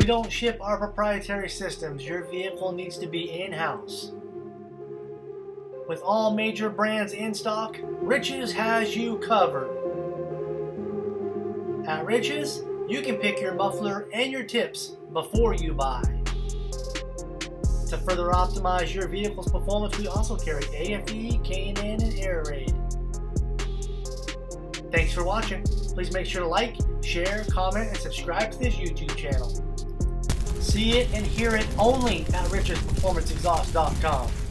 We don't ship our proprietary systems. Your vehicle needs to be in-house. With all major brands in stock, Riches has you covered. At Riches, you can pick your muffler and your tips before you buy. To further optimize your vehicle's performance, we also carry AFE, K&N, and Air Raid. Thanks for watching. Please make sure to like, share, comment, and subscribe to this YouTube channel. See it and hear it only at richsperformanceexhaust.com.